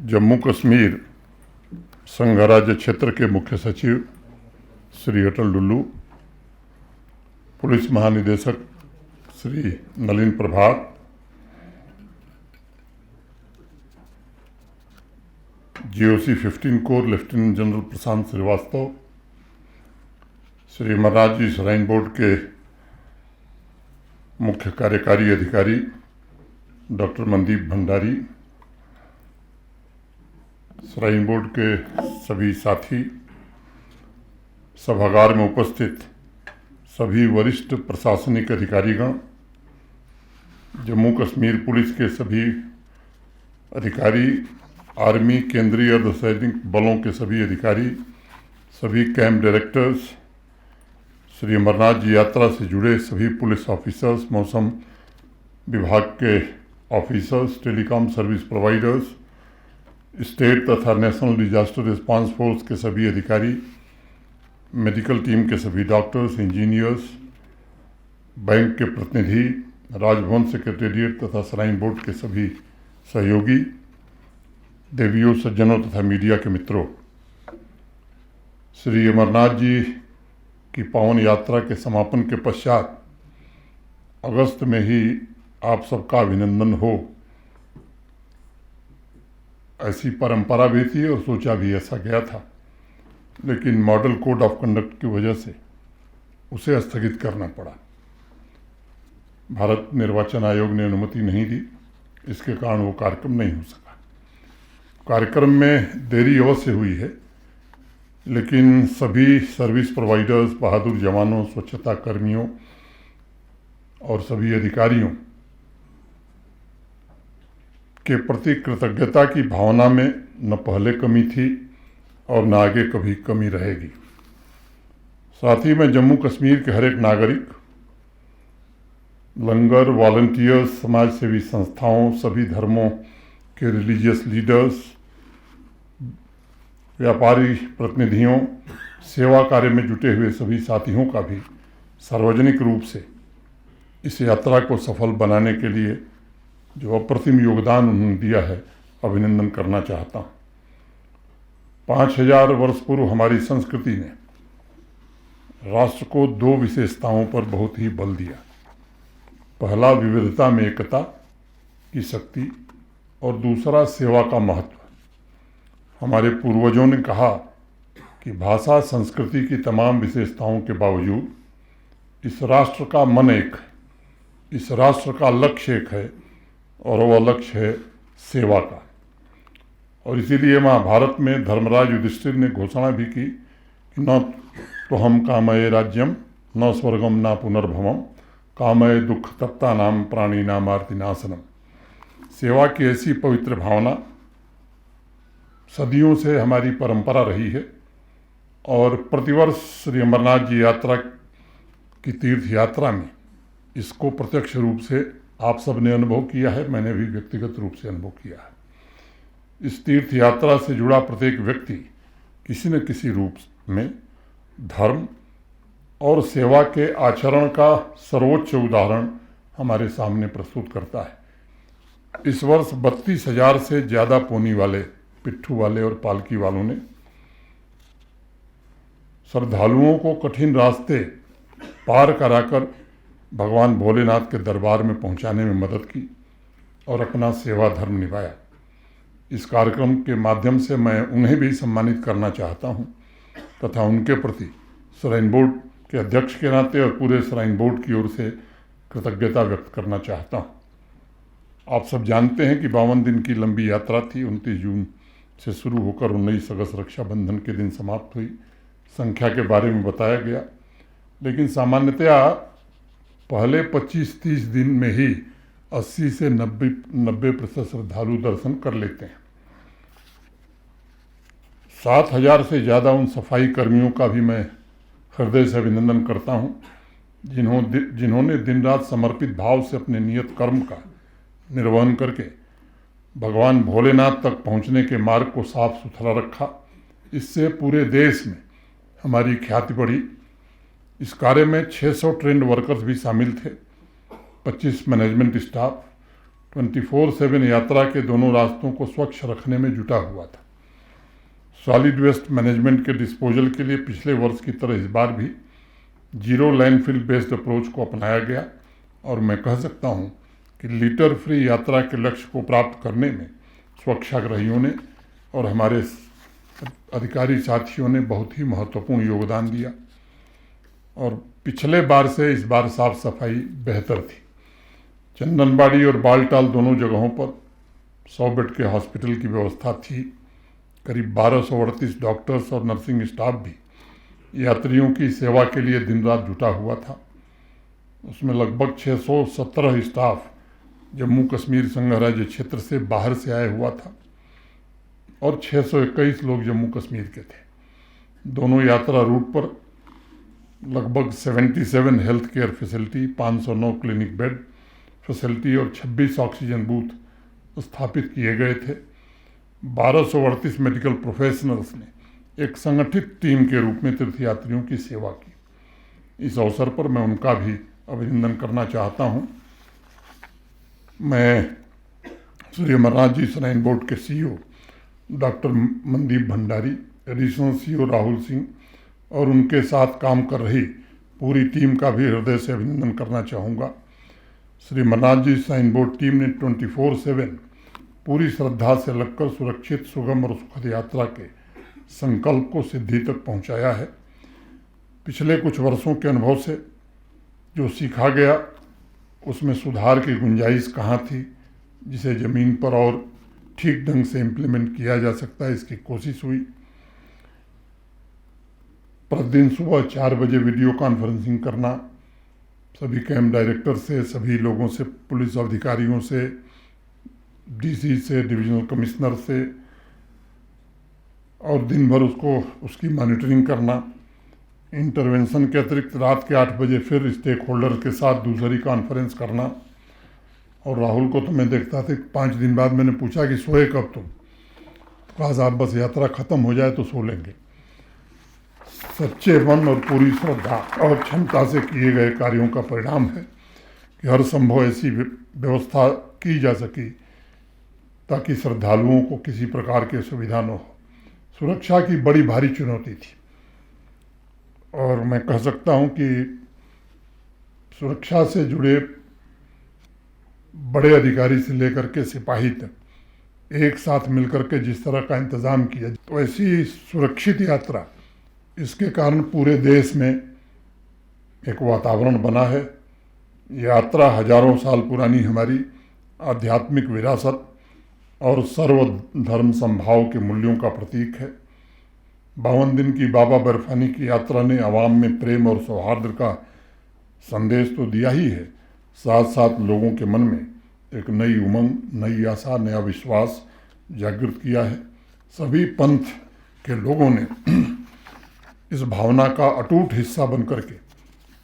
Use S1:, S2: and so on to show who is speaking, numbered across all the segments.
S1: जम्मू कश्मीर संघ राज्य क्षेत्र के मुख्य सचिव श्री अटल डुल्लू, पुलिस महानिदेशक श्री नलिन प्रभात, GOC 15 कोर लेफ्टिनेंट जनरल प्रशांत श्रीवास्तव, श्री अमरनाथ जी श्राइन बोर्ड के मुख्य कार्यकारी अधिकारी doctor Mandeep Bhandari, shrine board के सभी साथी, सभागार में उपस्थित सभी वरिष्ठ प्रशासनिक अधिकारीगण, जम्मू कश्मीर पुलिस के सभी अधिकारी, आर्मी, केंद्रीय अर्धसैनिक बलों के सभी अधिकारी, सभी कैंप डायरेक्टर्स, श्री अमरनाथ जी यात्रा से जुड़े सभी पुलिस ऑफिसर्स, मौसम विभाग के officers, telecom service providers, state तथा नेशनल डिजास्टर रिस्पांस फोर्स के सभी अधिकारी, मेडिकल टीम के सभी डॉक्टर्स, इंजीनियर्स, बैंक के प्रतिनिधि, राजभवन सेक्रेटेरिएट तथा श्राइन बोर्ड के सभी सहयोगी, देवियों, सज्जनों तथा मीडिया के मित्रों, श्री अमरनाथ जी की पावन यात्रा के समापन के पश्चात अगस्त में ही आप सबका अभिनंदन हो, ऐसी परंपरा भी थी और सोचा भी ऐसा गया था, लेकिन मॉडल कोड ऑफ कंडक्ट की वजह से उसे स्थगित करना पड़ा। भारत निर्वाचन आयोग ने अनुमति नहीं दी, इसके कारण वो कार्यक्रम नहीं हो सका। कार्यक्रम में देरी अवश्य हुई है, लेकिन सभी सर्विस प्रोवाइडर्स, बहादुर जवानों, स्वच्छता कर्मियों और सभी अधिकारियों के प्रति कृतज्ञता की भावना में न पहले कमी थी और न आगे कभी कमी रहेगी। साथ ही मैं जम्मू कश्मीर के हर एक नागरिक, लंगर, वॉलंटियर्स, समाज सेवी संस्थाओं, सभी धर्मों के रिलीजियस लीडर्स, व्यापारी प्रतिनिधियों, सेवा कार्य में जुटे हुए सभी साथियों का भी सार्वजनिक रूप से इस यात्रा को सफल बनाने के लिए जो अप्रतिम योगदान उन्होंने दिया है, अभिनंदन करना चाहता हूँ। 5000 वर्ष पूर्व हमारी संस्कृति ने राष्ट्र को दो विशेषताओं पर बहुत ही बल दिया। पहला, विविधता में एकता की शक्ति, और दूसरा, सेवा का महत्व। हमारे पूर्वजों ने कहा कि भाषा, संस्कृति की तमाम विशेषताओं के बावजूद इस राष्ट्र का मन एक है, इस राष्ट्र का लक्ष्य एक है, और वह लक्ष्य है सेवा का। और इसीलिए महाभारत में धर्मराज युधिष्ठिर ने घोषणा भी की कि न तो हम कामये राज्यम न स्वर्गम न पुनर्भवम कामये दुख तप्ता नाम प्राणी नामार्ति नाशनम। सेवा की ऐसी पवित्र भावना सदियों से हमारी परंपरा रही है, और प्रतिवर्ष श्री अमरनाथ जी यात्रा की तीर्थ यात्रा में इसको प्रत्यक्ष रूप से आप सब ने अनुभव किया है, मैंने भी व्यक्तिगत रूप से अनुभव किया है। इस तीर्थ यात्रा से जुड़ा प्रत्येक व्यक्ति किसी न किसी रूप में धर्म और सेवा के आचरण का सर्वोच्च उदाहरण हमारे सामने प्रस्तुत करता है। इस वर्ष 32,000 से ज़्यादा पोनी वाले, पिट्ठू वाले और पालकी वालों ने श्रद्धालुओं को कठिन रास्ते पार कराकर भगवान भोलेनाथ के दरबार में पहुंचाने में मदद की और अपना सेवा धर्म निभाया। इस कार्यक्रम के माध्यम से मैं उन्हें भी सम्मानित करना चाहता हूं तथा उनके प्रति श्राइन बोर्ड के अध्यक्ष के नाते और पूरे श्राइन बोर्ड की ओर से कृतज्ञता व्यक्त करना चाहता हूं। आप सब जानते हैं कि 52 दिन की लंबी यात्रा थी। 29 जून से शुरू होकर 19 अगस्त रक्षाबंधन के दिन समाप्त हुई। संख्या के बारे में बताया गया, लेकिन सामान्यतया पहले 25-30 दिन में ही 80 से 90% श्रद्धालु दर्शन कर लेते हैं। 7,000 से ज़्यादा उन सफाई कर्मियों का भी मैं हृदय से अभिनंदन करता हूं, जिन्होंने दिन रात समर्पित भाव से अपने नियत कर्म का निर्वहन करके भगवान भोलेनाथ तक पहुंचने के मार्ग को साफ सुथरा रखा। इससे पूरे देश में हमारी ख्याति बढ़ी। इस कार्य में 600 ट्रेंड वर्कर्स भी शामिल थे, 25 मैनेजमेंट स्टाफ, 24/7 यात्रा के दोनों रास्तों को स्वच्छ रखने में जुटा हुआ था। सॉलिड वेस्ट मैनेजमेंट के डिस्पोजल के लिए पिछले वर्ष की तरह इस बार भी जीरो लैंडफिल बेस्ड अप्रोच को अपनाया गया और मैं कह सकता हूं कि लिटर फ्री यात्रा के लक्ष्य को प्राप्त करने में स्वच्छाग्रहियों ने और हमारे अधिकारी साथियों ने बहुत ही महत्वपूर्ण योगदान दिया और पिछले बार से इस बार साफ सफाई बेहतर थी। चंदनबाड़ी और बालटाल दोनों जगहों पर 100 बेड के हॉस्पिटल की व्यवस्था थी। करीब 1238 डॉक्टर्स और नर्सिंग स्टाफ भी यात्रियों की सेवा के लिए दिन रात जुटा हुआ था। उसमें लगभग 617 स्टाफ जम्मू कश्मीर संघ राज्य क्षेत्र से बाहर से आया हुआ था और 621 लोग जम्मू कश्मीर के थे। दोनों यात्रा रूट पर लगभग 77 health care facility, 509 clinic bed facility और 26 ऑक्सीजन बूथ स्थापित किए गए थे। 1238 मेडिकल प्रोफेशनल्स ने एक संगठित टीम के रूप में तीर्थयात्रियों की सेवा की। इस अवसर पर मैं उनका भी अभिनंदन करना चाहता हूं। मैं श्री अमरनाथ जी श्राइन बोर्ड के CEO doctor Mandeep Bhandari, additional CEO Rahul Singh और उनके साथ काम कर रही पूरी टीम का भी हृदय से अभिनंदन करना चाहूँगा। Shri Amarnath ji shrine board team ने 24/7 पूरी श्रद्धा से लगकर सुरक्षित, सुगम और सुखद यात्रा के संकल्प को सिद्धि तक पहुंचाया है। पिछले कुछ वर्षों के अनुभव से जो सीखा गया उसमें सुधार की गुंजाइश कहाँ थी, जिसे ज़मीन पर और ठीक ढंग से इम्प्लीमेंट किया जा सकता है, इसकी कोशिश हुई। प्रतिदिन सुबह 4 बजे वीडियो कॉन्फ्रेंसिंग करना, सभी कैंप डायरेक्टर से, सभी लोगों से, पुलिस अधिकारियों से, डीसी से, डिविजनल कमिश्नर से, और दिन भर उसकी मॉनिटरिंग करना। इंटरवेंशन के अतिरिक्त रात के 8 बजे फिर स्टेक होल्डर के साथ दूसरी कॉन्फ्रेंस करना। और राहुल को तो मैं देखता था 5 दिन बाद मैंने पूछा कि सोए कब तुम, तो कहा साहब बस यात्रा ख़त्म हो जाए तो सो लेंगे। सच्चे मन और पूरी श्रद्धा और क्षमता से किए गए कार्यों का परिणाम है कि हर संभव ऐसी व्यवस्था की जा सकी ताकि श्रद्धालुओं को किसी प्रकार की असुविधा न हो। सुरक्षा की बड़ी भारी चुनौती थी और मैं कह सकता हूं कि सुरक्षा से जुड़े बड़े अधिकारी से लेकर के सिपाही तक एक साथ मिलकर के जिस तरह का इंतज़ाम किया, तो ऐसी सुरक्षित यात्रा, इसके कारण पूरे देश में एक वातावरण बना है। यात्रा हजारों साल पुरानी हमारी आध्यात्मिक विरासत और सर्वधर्म समभाव के मूल्यों का प्रतीक है। 52 दिन की बाबा बर्फानी की यात्रा ने आवाम में प्रेम और सौहार्द का संदेश तो दिया ही है, साथ साथ लोगों के मन में एक नई उमंग, नई आशा, नया विश्वास जागृत किया है। सभी पंथ के लोगों ने इस भावना का अटूट हिस्सा बनकर के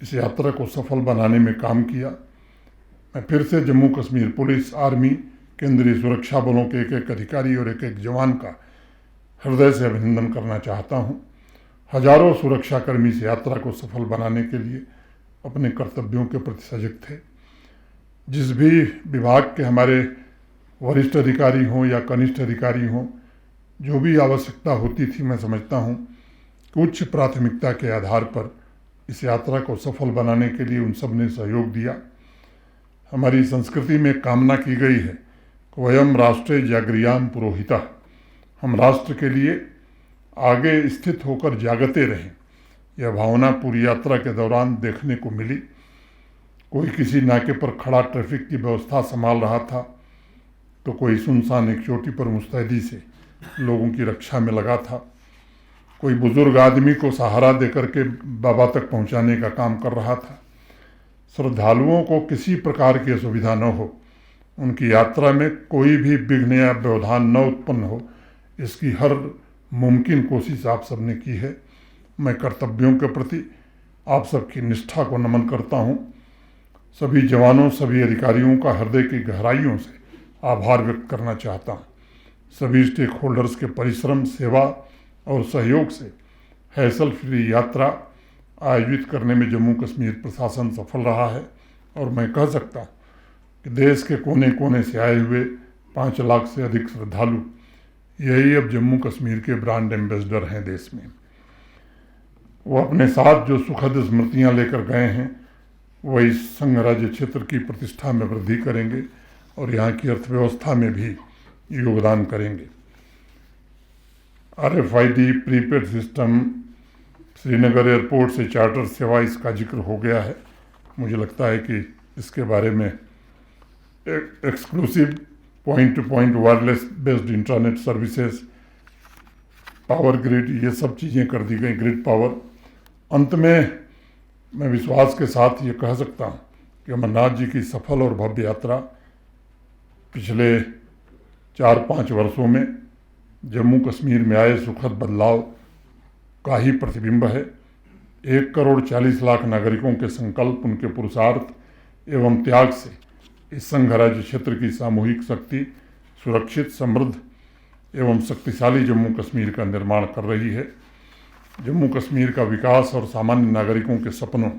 S1: इस यात्रा को सफल बनाने में काम किया। मैं फिर से जम्मू कश्मीर पुलिस, आर्मी, केंद्रीय सुरक्षा बलों के एक एक अधिकारी और एक एक जवान का हृदय से अभिनंदन करना चाहता हूं। हजारों सुरक्षाकर्मी इस यात्रा को सफल बनाने के लिए अपने कर्तव्यों के प्रति सजग थे। जिस भी विभाग के हमारे वरिष्ठ अधिकारी हों या कनिष्ठ अधिकारी हों, जो भी आवश्यकता होती थी, मैं समझता हूं कि उच्च प्राथमिकता के आधार पर इस यात्रा को सफल बनाने के लिए उन सब ने सहयोग दिया। हमारी संस्कृति में कामना की गई है कि वयम राष्ट्रे जागरियाम पुरोहितः, हम राष्ट्र के लिए आगे स्थित होकर जागते रहें। यह भावना पूरी यात्रा के दौरान देखने को मिली। कोई किसी नाके पर खड़ा ट्रैफिक की व्यवस्था संभाल रहा था, तो कोई सुनसान एक चोटी पर मुस्तैदी से लोगों की रक्षा में लगा था। कोई बुजुर्ग आदमी को सहारा देकर के बाबा तक पहुंचाने का काम कर रहा था। श्रद्धालुओं को किसी प्रकार की असुविधा न हो, उनकी यात्रा में कोई भी विघ्न या व्यवधान न उत्पन्न हो, इसकी हर मुमकिन कोशिश आप सबने की है। मैं कर्तव्यों के प्रति आप सबकी निष्ठा को नमन करता हूं। सभी जवानों, सभी अधिकारियों का हृदय की गहराइयों से आभार व्यक्त करना चाहता हूं। सभी स्टेक होल्डर्स के परिश्रम, सेवा और सहयोग से हैसल फ्री यात्रा आयोजित करने में जम्मू कश्मीर प्रशासन सफल रहा है और मैं कह सकता कि देश के कोने कोने से आए हुए 5 लाख से अधिक श्रद्धालु यही अब जम्मू कश्मीर के ब्रांड एम्बेसडर हैं देश में। वो अपने साथ जो सुखद स्मृतियां लेकर गए हैं वो इस संघ राज्य क्षेत्र की प्रतिष्ठा में वृद्धि करेंगे और यहाँ की अर्थव्यवस्था में भी योगदान करेंगे। RFID prepaid system, Srinagar airport से चार्टर सेवा, इसका जिक्र हो गया है। मुझे लगता है कि इसके बारे में exclusive point two point wireless based internet services, power grid, ये सब चीज़ें कर दी गई, ग्रिड पावर। अंत में मैं विश्वास के साथ ये कह सकता हूँ कि अमरनाथ जी की सफल और भव्य यात्रा पिछले 4-5 वर्षों में जम्मू कश्मीर में आए सुखद बदलाव का ही प्रतिबिंब है। 1,40,00,000 नागरिकों के संकल्प, उनके पुरुषार्थ एवं त्याग से इस संघ राज्य क्षेत्र की सामूहिक शक्ति सुरक्षित, समृद्ध एवं शक्तिशाली जम्मू कश्मीर का निर्माण कर रही है। जम्मू कश्मीर का विकास और सामान्य नागरिकों के सपनों,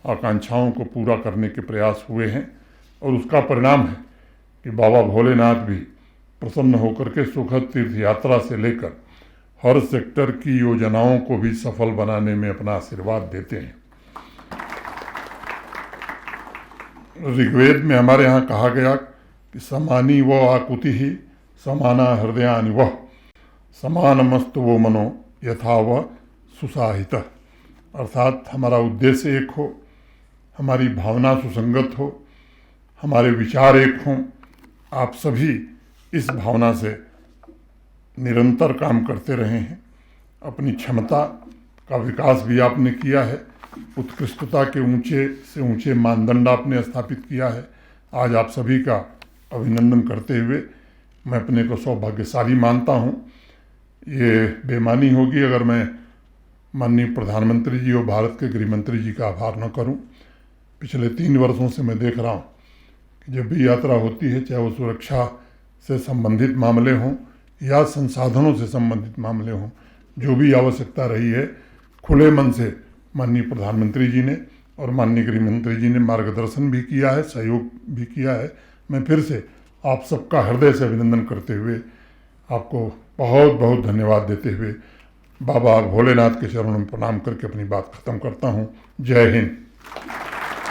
S1: आकांक्षाओं को पूरा करने के प्रयास हुए हैं और उसका परिणाम है कि बाबा भोलेनाथ भी प्रसन्न होकर के सुखद तीर्थ यात्रा से लेकर हर सेक्टर की योजनाओं को भी सफल बनाने में अपना आशीर्वाद देते हैं। ऋग्वेद में हमारे यहाँ कहा गया कि समानी वो आकुति ही समाना हृदयानि वह समानमस्तु वो मनो यथा वह सुसाहित। अर्थात हमारा उद्देश्य एक हो, हमारी भावना सुसंगत हो, हमारे विचार एक हों। आप सभी इस भावना से निरंतर काम करते रहे हैं। अपनी क्षमता का विकास भी आपने किया है, उत्कृष्टता के ऊंचे से ऊंचे मानदंड आपने स्थापित किया है। आज आप सभी का अभिनंदन करते हुए मैं अपने को सौभाग्यशाली मानता हूँ। ये बेईमानी होगी अगर मैं माननीय प्रधानमंत्री जी और भारत के गृह मंत्री जी का आभार न करूँ। पिछले 3 वर्षों से मैं देख रहा हूँ कि जब भी यात्रा होती है, चाहे वो सुरक्षा से संबंधित मामले हों या संसाधनों से संबंधित मामले हों, जो भी आवश्यकता रही है, खुले मन से माननीय प्रधानमंत्री जी ने और माननीय गृह मंत्री जी ने मार्गदर्शन भी किया है, सहयोग भी किया है। मैं फिर से आप सबका हृदय से अभिनंदन करते हुए आपको बहुत बहुत धन्यवाद देते हुए बाबा भोलेनाथ के चरणों में प्रणाम करके अपनी बात खत्म करता हूँ। जय हिंद।